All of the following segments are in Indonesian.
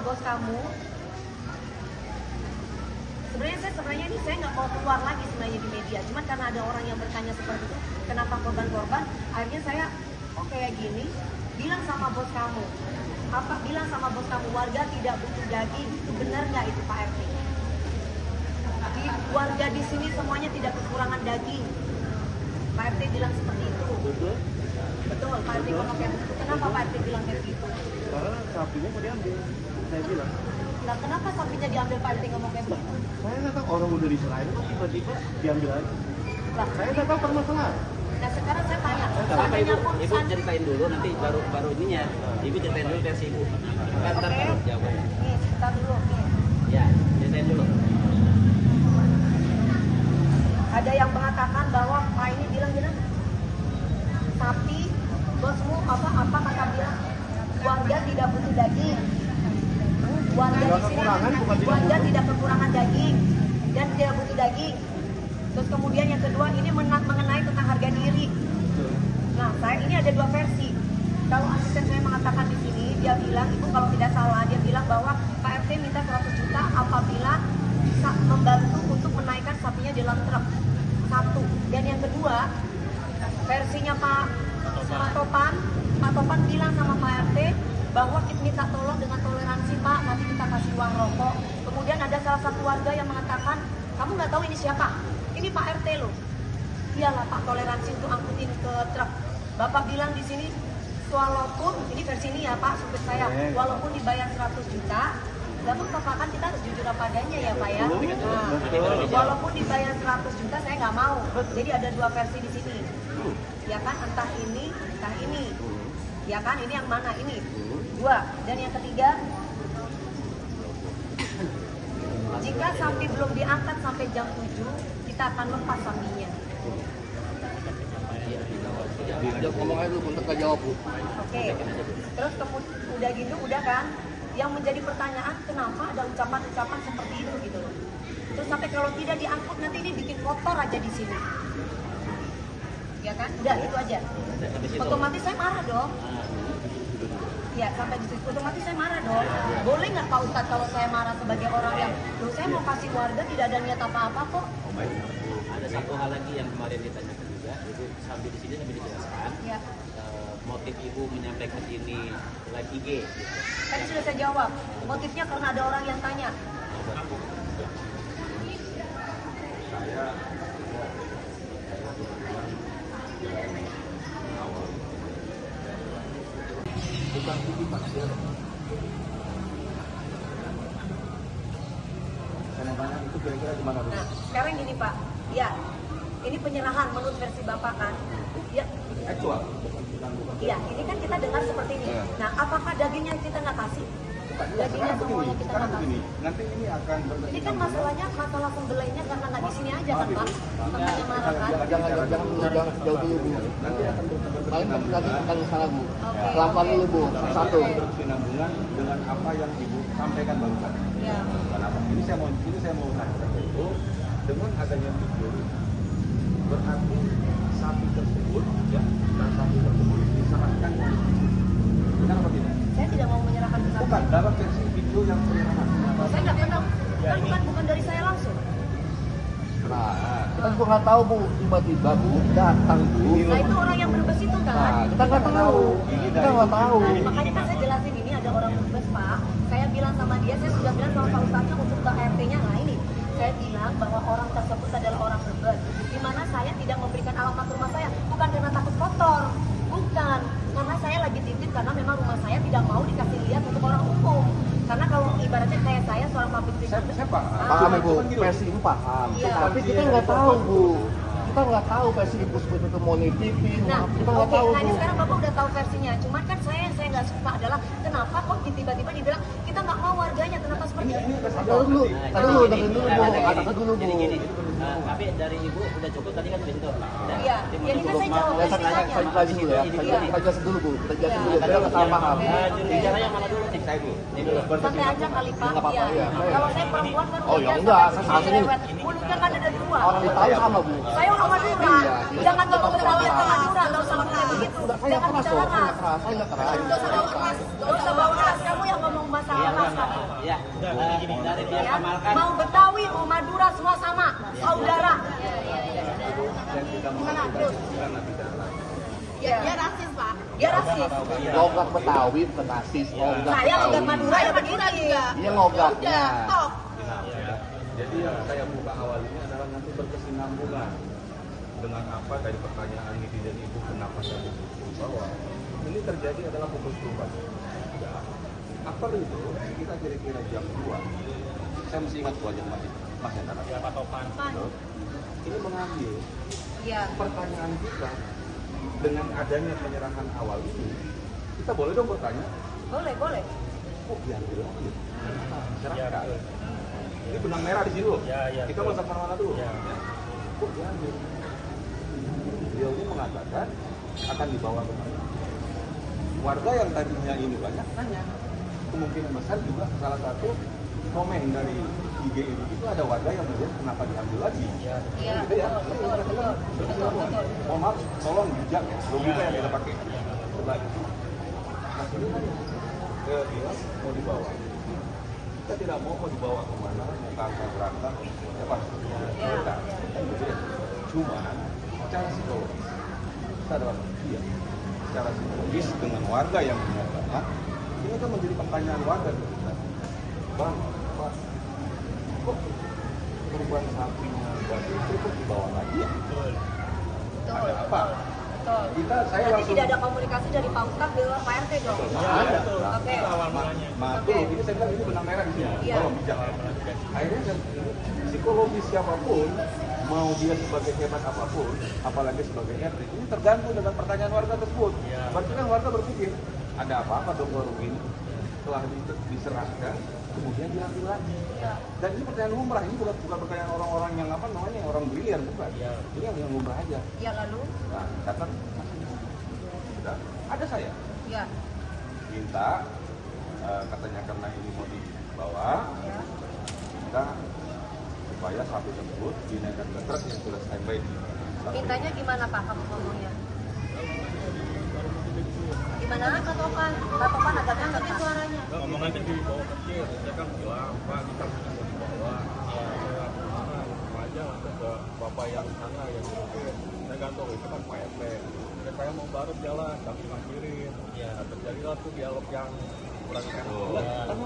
bos kamu. Sebenarnya ini saya nggak mau keluar lagi sebenarnya di media, cuman karena ada orang yang bertanya seperti itu, kenapa korban-korban, akhirnya saya kayak gini, bilang sama bos kamu, warga tidak butuh daging, itu benar nggak itu Pak RT? Warga di sini semuanya tidak kekurangan daging, Pak RT bilang seperti itu. Betul, Pak RT ngomong kayak begitu. Kenapa Pak RT bilang kayak gitu? Karena sapinya mau diambil, saya bilang. Nah, kenapa sapinya diambil Pak RT ngomong kayak begitu? Saya nggak tahu, orang udah diserahin kok tiba-tiba diambil lagi. Lah, Saya nggak tahu permasalahan. nah sekarang saya tanya, Apa ibu ceritain dulu, nanti baru ininya. Ibu ceritain dulu versi ibu. Kan ntar baru jawabannya. Nih, cerita dulu. Nih. Ya, ceritain dulu. Ada yang mengatakan bahwa Pak ini bilang sapi bosmu apa kata bilang warga tidak butuh daging. Warga di sini warga tidak kekurangan daging dan tidak butuh daging. Terus kemudian yang kedua ini mengenai tentang harga diri. Nah, ini ada dua versi. Kalau asisten saya mengatakan di sini, dia bilang, Ibu kalau tidak salah, dia bilang bahwa Pak RT minta 100 juta apabila bisa membantu untuk menaikkan sapinya di dalam truk. Satu. Dan yang kedua, versinya Pak Topan bilang sama Pak RT bahwa kita minta tolong dengan toleransi Pak, nanti kita kasih uang rokok. Kemudian ada salah satu warga yang mengatakan, kamu nggak tahu ini siapa? Ini Pak RT loh. Iyalah Pak, toleransi untuk angkutin ke truk. Bapak bilang di sini, walaupun ini versi ini ya Pak, supir saya, walaupun dibayar 100 juta, Bapak katakan kita harus jujur apa adanya ya Pak ya. Nah, walaupun dibayar 100 juta saya nggak mau. Jadi ada dua versi di sini. Ya kan, entah ini. Ya kan, ini yang mana ini? Dua. Dan yang ketiga, jika sapi belum diangkat sampai jam 7, kita akan lepas sapinya. Dia ngomong aja dulu, bentar jawab Bu. Oke. Terus udah gitu, udah kan? Yang menjadi pertanyaan, kenapa ada ucapan-ucapan seperti itu gitu loh. Terus sampai kalau tidak diangkut nanti ini bikin kotor aja di sini. Ya kan? Udah itu aja. Otomatis saya marah dong. Ya, sampai di situ otomatis saya marah dong. Boleh nggak Pak Ustadz kalau saya marah sebagai orang yang, loh saya mau kasih warga tidak ada niat apa-apa kok. Ada satu hal lagi yang kemarin ditanyakan juga, Ibu sambil di sini sambil dijelaskan. Ya. Motif Ibu menyampaikan ini live IG. Gitu. Tadi sudah saya jawab. Motifnya karena ada orang yang tanya. Bukan TV Pak. Kadang-kadang itu kira-kira gimana Bu? Nah, sekarang gini Pak. Ya, ini penyerahan menurut versi Bapak kan. Ya. Aktual. Iya, ini kan kita dengar seperti ini. Nah, apakah dagingnya kita nggak kasih? Dagingnya semuanya kita nggak kasih. Nanti ini akan Ini kan masalah pembelainya karena nggak di sini aja kan Pak? Makanya marah kan? Jangan jauh dulu Bu. Nanti akan paling lagi akan salah Bu. Oke. Pelan-pelan dulu Bu. Satu. Berkesinambungan dengan apa yang Ibu sampaikan barusan. Ya. Kenapa? Ini saya mau tanya itu dengan adanya video berarti sapi tersebut ya dan sapi tersebut diserahkan benar apa tidak? Saya tidak mau menyerahkan ke Bukan dalam versi video yang penyerahan. Saya nggak pernah. Kan bukan dari saya langsung. Nah, kita juga nggak tahu Bu, tiba-tiba Bu datang Bu. Nah itu orang yang berbes itu kan. Nah, kita nggak tahu. Kita nggak tahu. Nah, makanya kan saya jelasin ini ada orang berbes Pak. Saya bilang sama dia, saya sudah bilang sama Pak Ustadznya untuk ke RT-nya. Nah ini, saya bilang bahwa orang tersebut adalah orang berbes. Di mana saya tidak memberikan alamat rumah saya, bukan karena takut kotor. Bukan, karena saya lagi titip karena memang rumah saya tidak mau dikasih lihat untuk orang umum. Karena kalau ibaratnya kayak saya seorang public figure. Saya paham. Paham Bu, versi Ibu paham. Iya. Tapi kita nggak tahu Bu. Kita nggak tahu versi Ibu seperti itu mau nitipin. Nah, Kita nggak oke, tahu nah Bu. ini sekarang Bapak udah tahu versinya. Cuman kan saya nggak suka adalah kenapa kok tiba-tiba dibilang kita nggak mau warganya, kenapa seperti itu? Ada dulu, dengerin dulu Bu. Ada dulu Bu. Gini, tapi dari Ibu udah cukup tadi kan di situ. Iya, jadi kan saya jawab Ya, saya jelasin dulu ya. Saya jelasin dulu Bu. Kita jelasin dulu. Kita nggak salah paham. Bicara yang mana dulu nih? Saya Bu. Ini dulu. Santai aja kali Pak. Nggak apa-apa, Iya. iya. Kalau saya perempuan kan Oh, udah ya biasa, enggak, kan saya sini. lewat. Mulutnya kan ada dua. Orang Betawi sama Bu. Saya orang Madura. Jangan ngomong Betawi atau Madura, nggak usah ngomong kayak begitu. Saya Jangan nggak keras bicara loh. ras. Saya nggak keras. Nggak usah bau ras. Kamu yang ngomong masalah ras kamu. Ya, dari pihak Ya. Amalkan. Mau Betawi, mau Madura, semua sama, saudara. Yang kita mengajukan karena bicara. Dia rasis, Pak. Dia rasis. Logat Betawi bukan rasis. Logat Saya logat Betawi. Madura ya begini. Iya logatnya. Tok. Jadi yang saya buka awal ini adalah nanti berkesinambungan dengan apa dari pertanyaan netizen ibu kenapa saya begitu bahwa ini terjadi adalah pukul 10. Ya. Apel itu kita kira-kira jam 2. Saya masih ingat wajah Mas ya karena Pak Topan. ini mengambil Iya. pertanyaan kita dengan adanya penyerahan awal ini. Kita boleh dong bertanya, Boleh. kok diambil lagi? Masyarakat. Ini benang merah di sini loh. Kita mau sampai mana dulu? Kok diambil? Beliau ini mengatakan akan dibawa ke mana? Warga yang tadinya ini banyak tanya. Kemungkinan besar juga salah satu komen dari IG itu ada warga yang melihat kenapa diambil lagi. Iya. Gitu ya. Mohon maaf, tolong bijak ya, logika yang kita pakai. Coba. Mas ini kan bilang mau dibawa. Kita tidak mau dibawa kemana, mau ke berangkat, ya Pak. Kita. Cuma secara psikologis, kita adalah manusia. Secara psikologis dengan warga yang menyatakan, ini kan menjadi pertanyaan warga kita. Bang, Pak, kok korban sapinya babi itu kok dibawa lagi ya? Ada apa? Betul. Saya Nanti langsung tidak ada komunikasi dari Pak Ustadz ke Pak RT dong. ada. Oke. Betul, ini saya bilang ini benang merah di sini. Iya. Tolong bijak. Akhirnya psikologis siapapun, mau dia sebagai hebat apapun, apalagi sebagai RT, ini tergantung dengan pertanyaan warga tersebut. Berarti kan warga berpikir, ada apa-apa dong baru ini? Setelah diserahkan, kemudian diambil lagi. Dan ini pertanyaan lumrah, ini bukan pertanyaan orang-orang yang apa namanya, orang brilian, bukan. Ini yang lumrah aja. Ya lalu? Nah, kata sudah ada saya Ya. minta katanya karena ini mau dibawa, Ya. kita supaya sapi tersebut dinaikkan ke truk yang sudah standby di Mintanya gimana Pak kamu ngomongnya? Gimana Kak Topan? Kak Topan agak dekat Pak suaranya. Ngomongan tadi dibawa kecil, saya kan bilang, Pak kita mau dibawa aja untuk ke bapak yang sana yang mungkin saya nggak tahu itu kan Pak RT. Dan saya mau bareng jalan, tapi ngasirin. Nah, terjadilah tuh dialog yang kurang enak.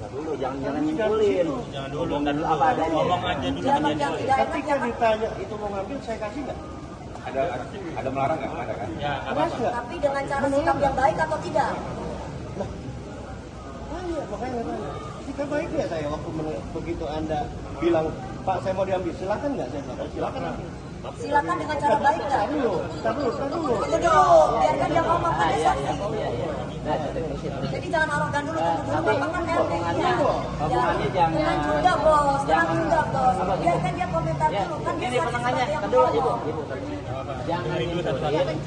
Dulu jangan nyimpulin. Jangan dulu. Ngomong dulu apa adanya. Ngomong aja dulu. Dialog yang tidak enak Ketika ya Pak. ditanya itu mau ngambil, saya kasih nggak? ada melarang nggak? Ada kan? Ya, Keras nggak? Tapi dengan cara sikap yang baik atau tidak? Tanya, makanya tanya. Sikap baik ya saya waktu begitu Anda bilang, Pak saya mau diambil, silakan nggak saya bilang? Silakan ambil. Silakan dengan cara baik nggak? Tar dulu. Tunggu dulu, biarkan dia ngomong kan dia saksi. Jadi jangan arogan dulu, tunggu dulu. Bapak kan RT ya. Omongannya jangan. Tenang juga bos, tenang Jangan. juga bos. Apa, Biarkan dia komentar Ya, dulu, kan dia ini saksi penengahnya. sebagai yang Kedua, Ibu. ngomong. Jangan nyimpulin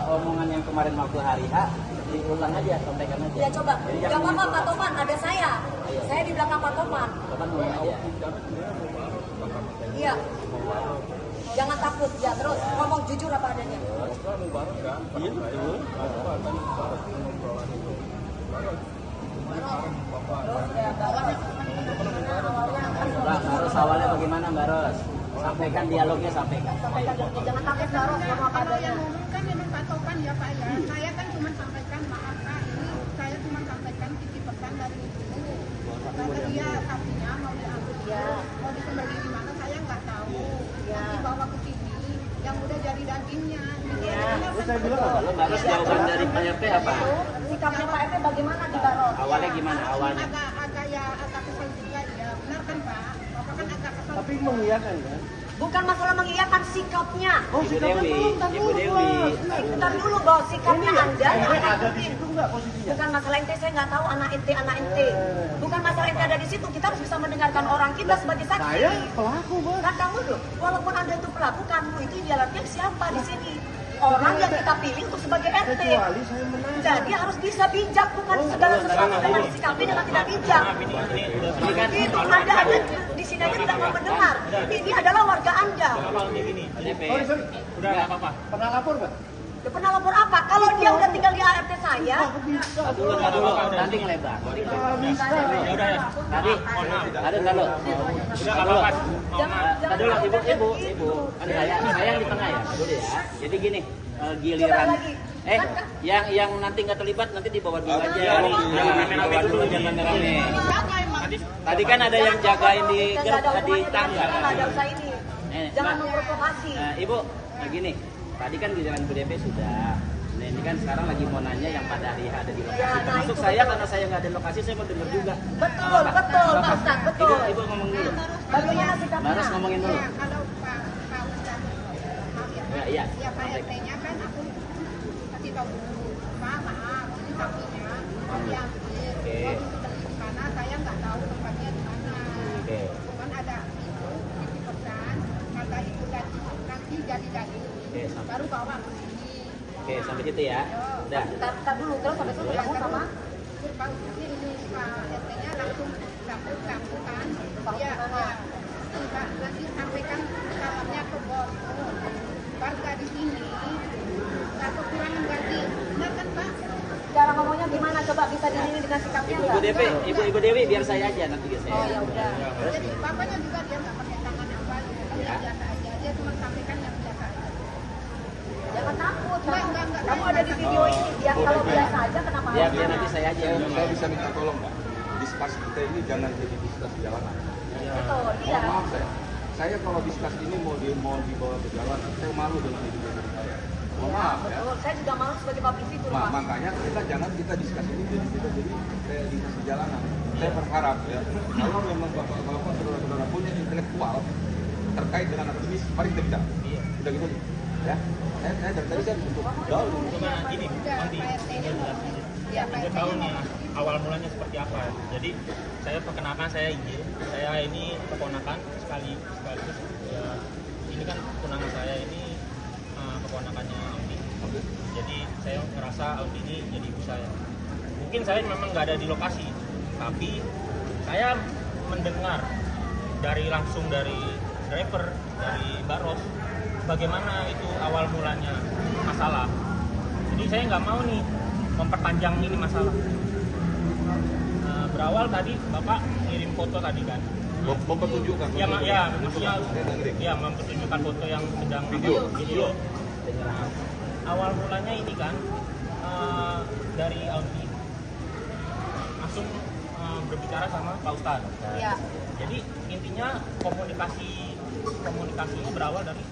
omongan yang kemarin waktu hari H, diulang aja, sampaikan aja. Ya coba, Jadi gak jangan apa-apa Pak nyimpulin. Topan, ada saya. Saya di belakang Pak Topan. Topan ngomong aja. Iya. Jangan takut, ya terus ngomong jujur apa adanya. Iya betul. Terus ya, Baros. Mbak Ros awalnya bagaimana Mbak Ros? Sampaikan dialognya, sampaikan. Sampaikan, jangan takut Baros, ngomong apa Kalau adanya. yang ngomong kan memang Pak Topan ya Pak ya. Saya kan cuma sampaikan maaf Pak, ini saya cuma sampaikan titip pesan dari ibu. Kata dia sapinya mau diambil, Ya. mau dikembali di mana saya nggak tahu. Ya. Nanti bawa ke sini, yang udah jadi dagingnya. Ya. Saya bilang apa? Lalu Mbak Ros jawaban dari Pak RT apa? Sikapnya Pak RT bagaimana di Baros? Awalnya gimana awalnya? Agak kesel juga ya. Benar kan Pak? Bapak kan agak kesel. Tapi mengiyakan kan? Bukan masalah mengiyakan sikapnya. Oh, Ibu sikapnya Dewi, belum, tar Ibu dulu, Dewi. Pak. Bentar dulu bos, sikapnya Anda Ente anak ada di ente. situ nggak posisinya? Bukan masalah ente, saya nggak tahu anak ente. Bukan masalah ente ada di situ, kita harus bisa mendengarkan orang kita sebagai saksi. Saya pelaku, Bang. Kan kamu loh, walaupun Anda itu pelaku, kamu itu ibaratnya siapa di sini? Orang yang kita pilih untuk sebagai RT. Kecuali saya menang. Jadi harus bisa bijak, bukan segala sesuatu dengan disikapi dengan tidak bijak. Ini kan Itu Anda ada di sini aja tidak mau mendengar. Ini adalah warga Anda. DP. Sorry. Udah nggak apa-apa. Pernah lapor nggak? Dia pernah lapor apa? Kalau dia udah tinggal di ART saya, Dulu, nanti ngelebar. Ya udah ya. Tadi, dulu. Tadi dulu, ibu. Kan saya yang di tengah ya, dulu ya. Jadi gini, giliran. Yang nanti nggak terlibat nanti dibawa dulu aja. Dibawa dulu jangan rame. Tadi kan ada yang jagain di tangga. nggak ada usaha ini. Jangan memprovokasi. Nah, Ibu, gini. Tadi kan giliran Bu DP sudah. Nah, ini kan sekarang lagi mau nanya yang pada hari ada di lokasi. Ya, nah, Termasuk itu saya betul. karena saya nggak ada di lokasi, saya mau dengar juga. Betul, Pak Ustadz, betul. Ibu ngomong dulu. Bagaimana sikapnya? Harus ngomongin dulu. Ya, kalau Pak Ustadz, maaf ya. Iya. Ya Pak RT-nya kan aku kasih tahu dulu, Pak maaf, ini sapinya mau diambil. Oke. Waktu itu beli di mana, saya nggak tahu tempatnya di mana. Oke. Cuman ada itu, titip pesan, kata itu nanti jadi. Oke, sampai. Baru bawa ke sini. Oke, sampai situ ya. Udah. Tar dulu, terus sampai itu kamu sama? Pak ini Pak RT-nya langsung langsung kan. Ya, nanti sampaikan salamnya ke bos. Warga di sini nggak kekurangan gaji, benar kan Pak? Cara ngomongnya gimana? Coba bisa diiringi dengan sikapnya Ibu nggak? DP, Ibu Dewi biar saya aja nanti ya saya. Oh ya udah. Jadi bapaknya juga dia nggak pakai tangan apa, Ya. biasa aja. Dia cuma sampaikan yang biasa aja. Jangan takut. Enggak. Kamu ada di video ini. Dia kalau biasa aja kenapa? Biar nanti saya aja. Saya bisa minta tolong nggak? Diskus kita ini jangan jadi diskus jalanan. Betul, iya. Mohon maaf saya kalau diskus ini mau dibawa ke jalanan, saya malu dengan hidup saya. Mohon maaf ya. Betul. Saya juga malu sebagai publik itu, Pak. Makanya kita diskus ini jadi kayak diskusi jalanan. Saya berharap ya, kalau memang bapak-bapak saudara-saudara punya intelektual terkait dengan aktivis, mari kita bicara. Udah gitu ya. Saya dari tadi saya untuk jauh. Cuma gini, nanti Ya Pak saya RT. tahu nih awal mulanya seperti apa. Jadi saya perkenalkan saya izin, saya ini keponakan sekaligus ya, ini kan tunangan saya ini keponakannya Audi. Jadi saya merasa Audi ini jadi ibu saya. Mungkin saya memang nggak ada di lokasi, tapi saya mendengar langsung dari driver, dari Mbak Ros, bagaimana itu awal mulanya masalah. Jadi saya nggak mau nih memperpanjang ini masalah. Berawal tadi Bapak ngirim foto tadi kan. Mempertunjukkan. Ya, maksudnya ya mempertunjukkan foto yang sedang video. Nah, awal mulanya ini kan dari Audi langsung berbicara sama Pak Ustadz. Iya. Jadi intinya komunikasinya berawal dari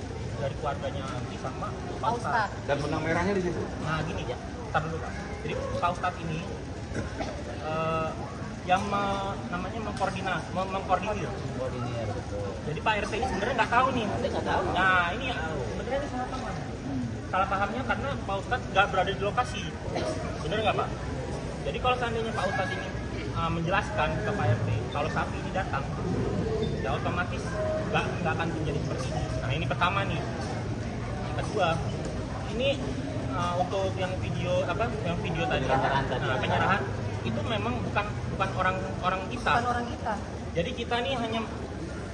keluarganya Audi sama Pak Ustadz. Dan benang merahnya di situ. Nah gini ya, ntar dulu Pak. Jadi Pak Ustadz ini yang namanya mengkoordinir. Jadi Pak RT ini sebenarnya nggak tahu nih. Nah ini sebenarnya ini salah paham. Salah pahamnya karena Pak Ustadz nggak berada di lokasi. Bener nggak Pak? Jadi kalau seandainya Pak Ustadz ini menjelaskan ke Pak RT kalau sapi ini datang, ya otomatis nggak akan menjadi seperti ini. Nah ini pertama nih. Yang kedua, ini untuk yang video tadi, penyerahan itu memang bukan orang kita. Bukan orang kita. Jadi kita nih hanya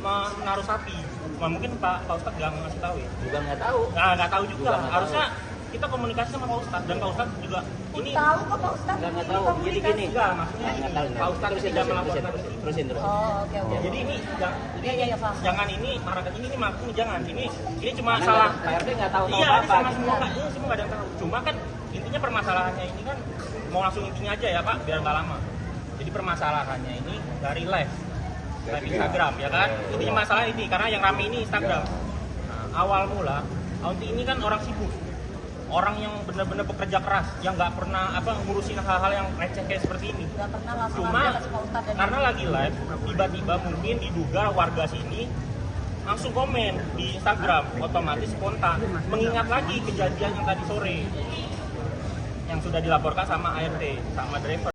menaruh sapi. Nah, mungkin Pak Ustadz nggak ngasih tahu ya. Juga nggak tahu. Nah, nggak tahu juga. Juga nggak Harusnya kita komunikasi sama Pak Ustadz dan Pak Ustadz juga ini. Tahu kok Pak Ustadz. Nggak tahu. Jadi Komunikasi. gini. Enggak, maksudnya Nggak tahu. Pak Ustadz tidak melaporkan. Terusin. Oh, oke. Jadi ini Iya, paham. jangan ini masyarakat ini jangan ini cuma Karena salah. Pak RT nggak tahu Iya, ini apa-apa. sama semua nggak, ini semua nggak ada yang tahu. Cuma kan intinya permasalahannya ini kan mau langsung intinya aja ya Pak, biar nggak lama. Jadi permasalahannya ini dari live Instagram ya kan. Intinya masalah ini karena yang rame ini Instagram. Nah, awal mula Aunty ini kan orang sibuk, orang yang benar-benar bekerja keras, yang nggak pernah ngurusin hal-hal yang receh kayak seperti ini. Nggak pernah langsung Cuma ambil kasih Pak Ustadz dan karena lagi live, tiba-tiba mungkin diduga warga sini langsung komen di Instagram, otomatis spontan mengingat lagi kejadian yang tadi sore yang sudah dilaporkan sama ART, sama driver